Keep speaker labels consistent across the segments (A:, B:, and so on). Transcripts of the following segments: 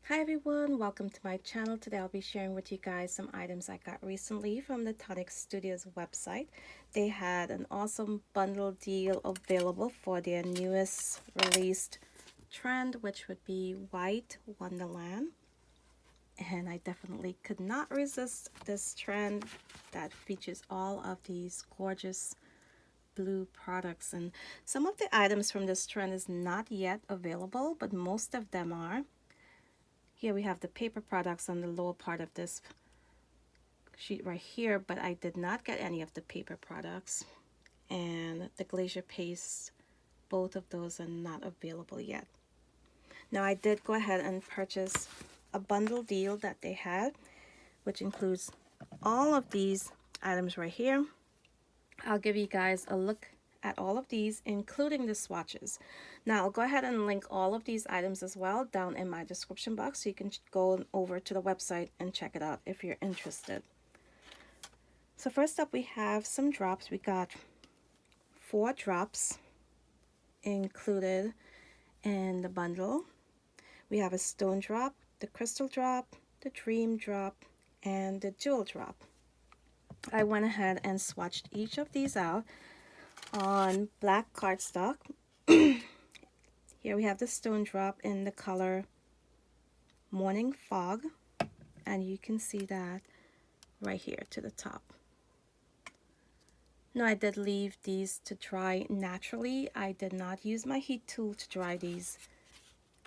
A: Hi everyone, welcome to my channel. Today I'll be sharing with you guys some items I got recently from the Tonic Studios website. They had an awesome bundle deal available for their newest released trend, which would be White Wonderland. And I definitely could not resist this trend that features all of these gorgeous blue products. And some of the items from this trend is not yet available, but most of them are. Here we have the paper products on the lower part of this sheet right here, but I did not get any of the paper products. And the glacier paste, both of those are not available yet. Now I did go ahead and purchase a bundle deal that they had, which includes all of these items right here. I'll give you guys a look at all of these, including the swatches. Now I'll go ahead and link all of these items as well down in my description box, so you can go over to the website and check it out if you're interested. So first up, we have some drops. We got 4 drops included in the bundle. We have a stone drop, the crystal drop, the dream drop, and the jewel drop. I went ahead and swatched each of these out on black cardstock. Here we have the stone drop in the color Morning Fog, and you can see that right here to the top. Now I did leave these to dry naturally. I did not use my heat tool to dry these.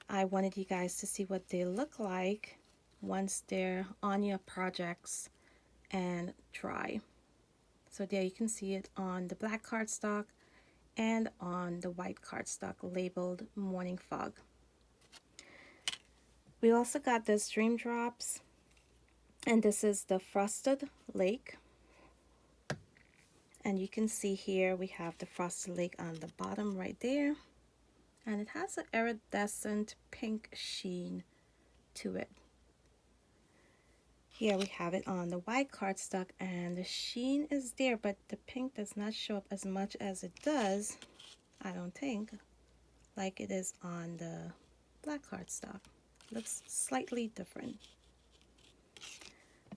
A: I wanted you guys to see what they look like once they're on your projects and dry. So there you can see it on the black cardstock and on the white cardstock labeled Morning Fog. We also got this Dream Drops, and this is the Frosted Lake. And you can see here we have the Frosted Lake on the bottom right there, and it has an iridescent pink sheen to it. Here we have it on the white cardstock, and the sheen is there, but the pink does not show up as much as it does, I don't think, like it is on the black cardstock. Looks slightly different.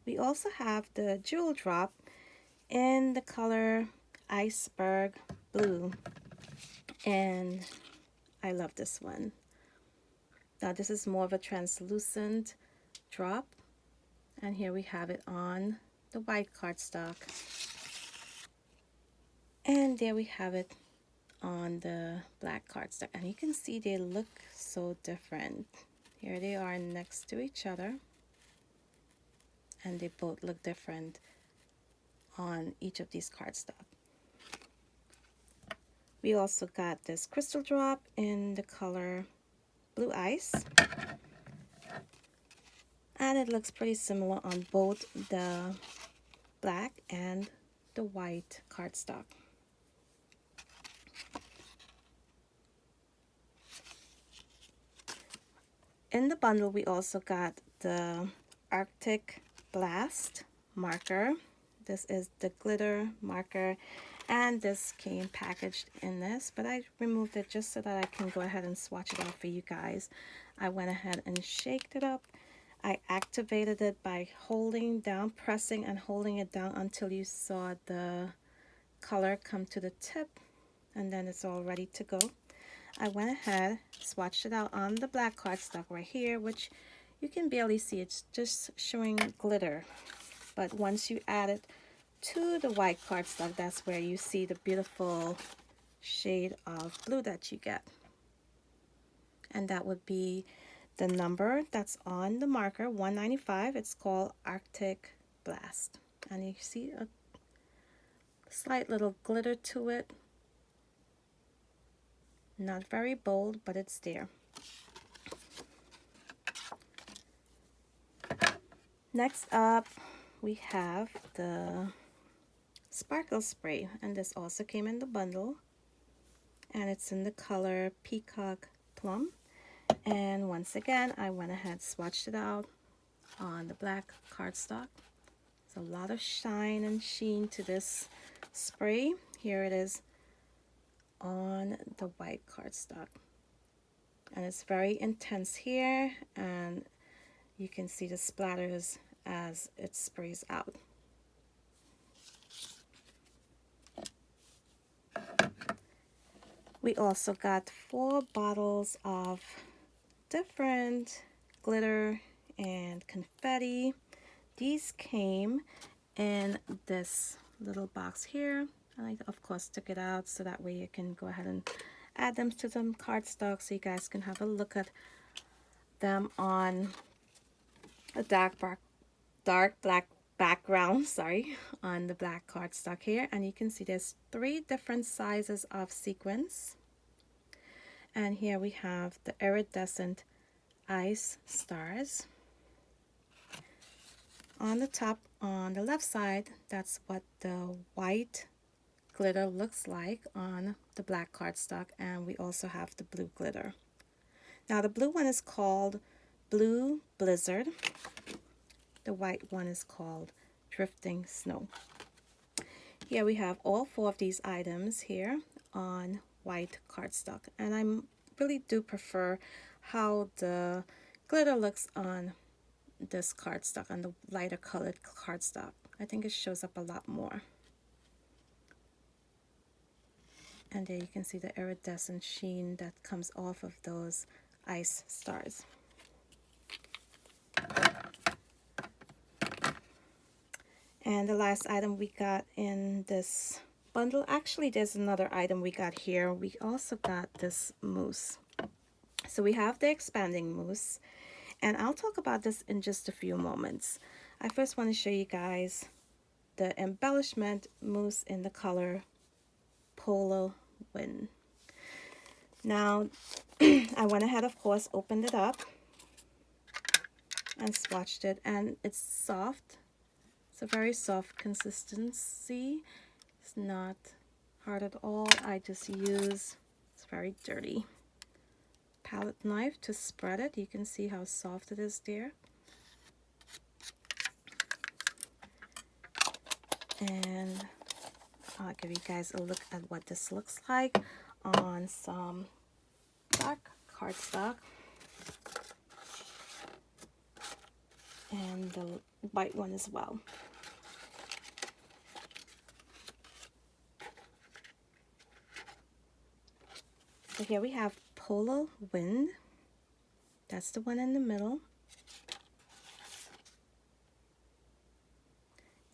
A: We also have the jewel drop in the color Iceberg Blue, and I love this one. Now this is more of a translucent drop, and here we have it on the white cardstock, and there we have it on the black cardstock, and you can see they look so different. Here they are next to each other, and they both look different on each of these cardstock. We also got this crystal drop in the color Blue Ice, and it looks pretty similar on both the black and the white cardstock. In the bundle, we also got the Arctic Blast marker. This is the glitter marker, and this came packaged in this, but I removed it just so that I can go ahead and swatch it out for you guys. I went ahead and shaked it up. I activated it by holding down, pressing and holding it down until you saw the color come to the tip, and then it's all ready to go. I went ahead, swatched it out on the black cardstock right here, which you can barely see. It's just showing glitter. But once you add it to the white cardstock, that's where you see the beautiful shade of blue that you get. And that would be the number that's on the marker, 195. It's called Arctic Blast. And you see a slight little glitter to it. Not very bold, but it's there. Next up, we have the Sparkle Spray, and this also came in the bundle, and it's in the color Peacock Plum. And once again, I went ahead, swatched it out on the black cardstock. There's a lot of shine and sheen to this spray. Here it is on the white cardstock, and it's very intense here, and you can see the splatters as it sprays out. We also got 4 bottles of different glitter and confetti. These came in this little box here. I of course took it out so that way you can go ahead and add them to some cardstock so you guys can have a look at them on a dark black background, sorry, on the black cardstock here. And you can see there's 3 different sizes of sequins. And here we have the iridescent ice stars. On the top, on the left side, that's what the white glitter looks like on the black cardstock, and we also have the blue glitter. Now the blue one is called Blue Blizzard. The white one is called Drifting Snow. Here we have all 4 of these items here on white cardstock, and I really do prefer how the glitter looks on this cardstock, on the lighter colored cardstock. I think it shows up a lot more. And there you can see the iridescent sheen that comes off of those ice stars. And the last item we got in this bundle, actually there's another item we got here. We also got this mousse. So we have the expanding mousse, and I'll talk about this in just a few moments. I first want to show you guys the embellishment mousse in the color Polar Wind. Now, I went ahead, of course, opened it up and swatched it, and it's soft. It's a very soft consistency. It's not hard at all. I just use, it's very dirty, palette knife to spread it. You can see how soft it is there. And I'll give you guys a look at what this looks like on some black cardstock and the white one as well. So here we have Polar Wind. That's the one in the middle.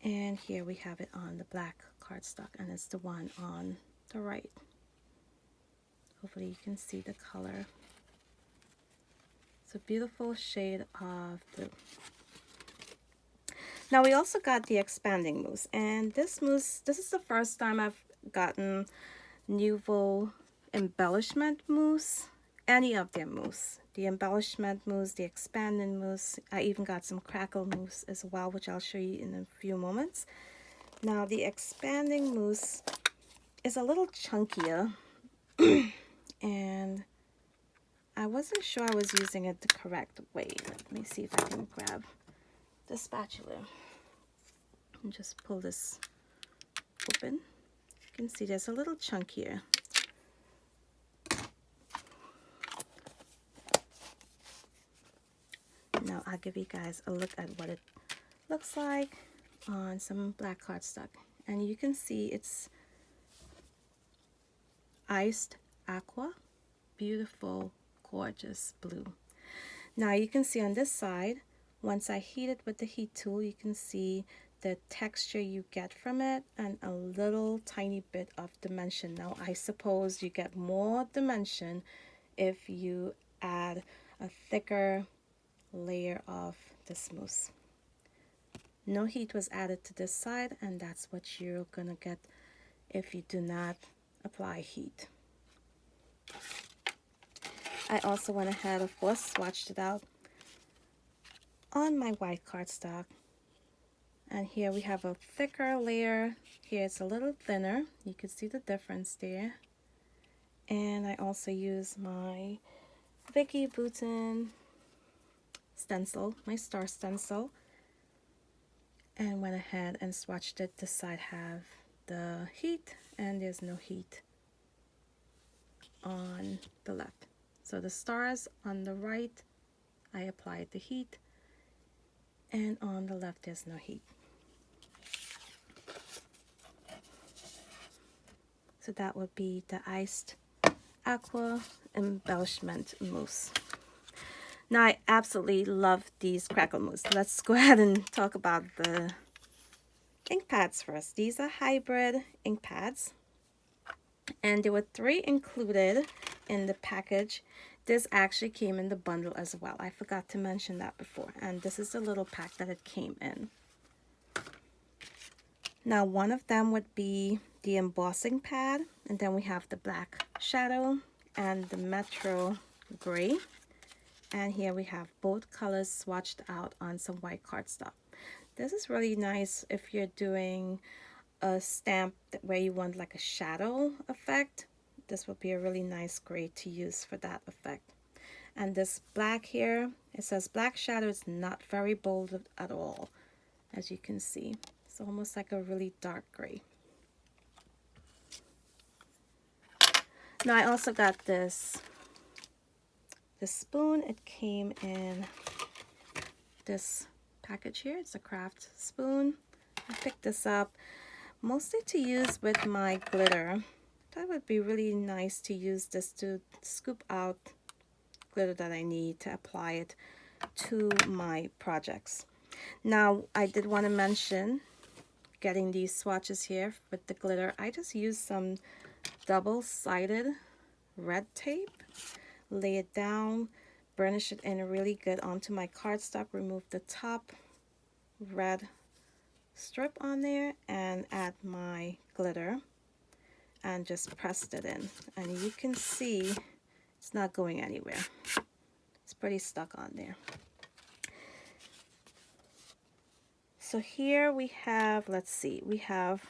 A: And here we have it on the black cardstock, and it's the one on the right. Hopefully you can see the color. It's a beautiful shade of blue. Now we also got the expanding mousse, and this mousse, this is the first time I've gotten Nuvo Embellishment Mousse, any of their mousse. The Embellishment Mousse, the Expanding Mousse. I even got some Crackle Mousse as well, which I'll show you in a few moments. Now the Expanding Mousse is a little chunkier, and I wasn't sure I was using it the correct way. Let me see if I can grab the spatula and just pull this open. You can see there's a little chunkier. Now I'll give you guys a look at what it looks like on some black cardstock, and you can see it's iced aqua, beautiful, gorgeous blue. Now you can see on this side, once I heat it with the heat tool, you can see the texture you get from it and a little tiny bit of dimension. Now I suppose you get more dimension if you add a thicker layer of this mousse. No heat was added to this side, and that's what you're gonna get if you do not apply heat. I also went ahead, of course, swatched it out on my white cardstock, and here we have a thicker layer. Here it's a little thinner. You can see the difference there. And I also use my Vicky Boutin stencil, my star stencil, and went ahead and swatched it. This side have the heat, and there's no heat on the left. So the stars on the right, I applied the heat, and on the left there's no heat. So that would be the iced aqua embellishment mousse. Now I absolutely love these crackle mousse. Let's go ahead and talk about the ink pads first. These are hybrid ink pads, and there were 3 included in the package. This actually came in the bundle as well. I forgot to mention that before, and this is the little pack that it came in. Now one of them would be the embossing pad, and then we have the black shadow and the metro gray, and here we have both colors swatched out on some white cardstock. This is really nice if you're doing a stamp where you want like a shadow effect. This would be a really nice gray to use for that effect. And this black here, it says black shadow, is not very bold at all, as you can see. It's almost like a really dark gray. Now I also got this spoon. It came in this package here. It's a craft spoon. I picked this up mostly to use with my glitter. That would be really nice to use this to scoop out glitter that I need to apply it to my projects. Now I did want to mention getting these swatches here with the glitter. I just used some double-sided red tape, lay it down, burnish it in really good onto my cardstock, remove the top red strip on there, and add my glitter and just pressed it in. And you can see it's not going anywhere. It's pretty stuck on there. So here we have, let's see, we have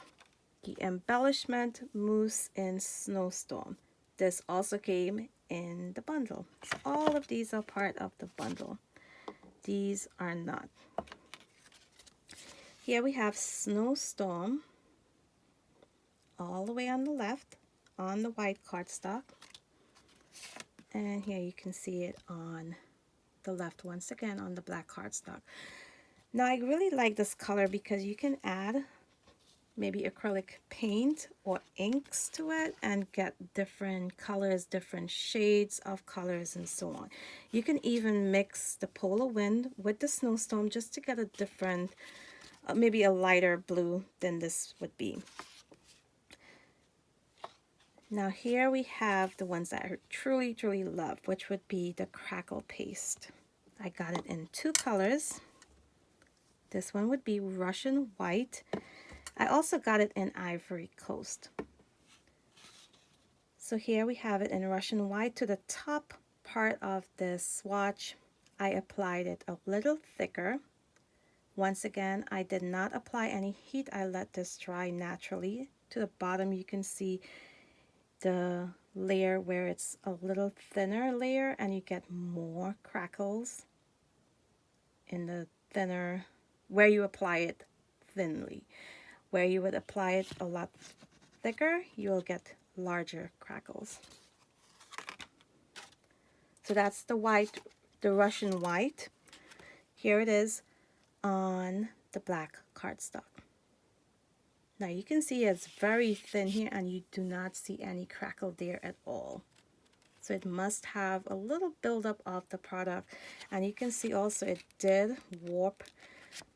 A: the Embellishment Mousse in Snowstorm. This also came in the bundle. So all of these are part of the bundle. These are not. Here we have Snowstorm all the way on the left on the white cardstock. And here you can see it on the left once again on the black cardstock. Now I really like this color because you can add maybe acrylic paint or inks to it and get different colors, different shades of colors, and so on. You can even mix the Polar Wind with the Snowstorm just to get a different, maybe a lighter blue than this would be. Now here we have the ones that I truly, truly love, which would be the Crackle Paste. I got it in 2 colors. This one would be Russian White. I also got it in Ivory Coast. So here we have it in Russian White. To the top part of the swatch, I applied it a little thicker. Once again, I did not apply any heat. I let this dry naturally. To the bottom, you can see the layer where it's a little thinner layer, and you get more crackles in the thinner, where you apply it thinly. Where you would apply it a lot thicker, you will get larger crackles. So that's the white, the Russian White. Here it is on the black cardstock. Now you can see it's very thin here, and you do not see any crackle there at all. So it must have a little buildup of the product. And you can see also it did warp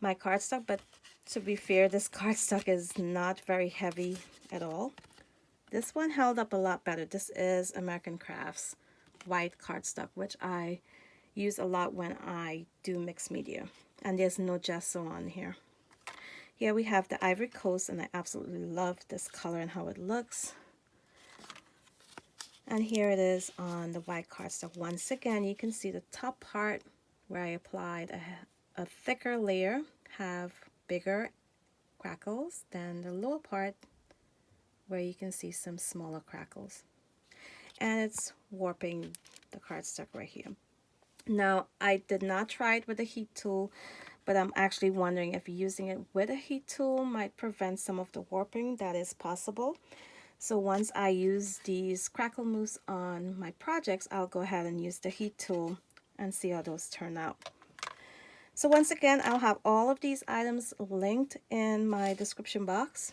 A: my cardstock, but to be fair, this cardstock is not very heavy at all. This one held up a lot better. This is American Crafts white cardstock, which I use a lot when I do mixed media. And there's no gesso on here. Here we have the Ivory Coast, and I absolutely love this color and how it looks. And here it is on the white cardstock. Once again, you can see the top part where I applied a thicker layer have bigger crackles than the lower part where you can see some smaller crackles. And it's warping the cardstock right here. Now, I did not try it with a heat tool, but I'm actually wondering if using it with a heat tool might prevent some of the warping. That is possible. So once I use these crackle mousse on my projects, I'll go ahead and use the heat tool and see how those turn out. So once again, I'll have all of these items linked in my description box.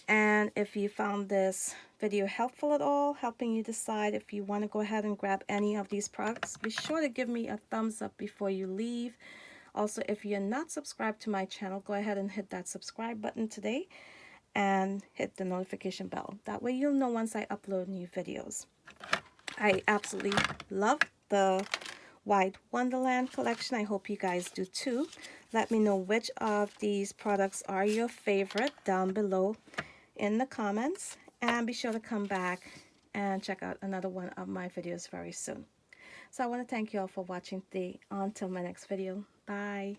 A: And if you found this video helpful at all, helping you decide if you want to go ahead and grab any of these products, be sure to give me a thumbs up before you leave. Also, if you're not subscribed to my channel, go ahead and hit that subscribe button today and hit the notification bell. That way you'll know once I upload new videos. I absolutely love the White Wonderland collection. I hope you guys do too. Let me know which of these products are your favorite down below in the comments, and be sure to come back and check out another one of my videos very soon. So I want to thank you all for watching today. Until my next video. Bye.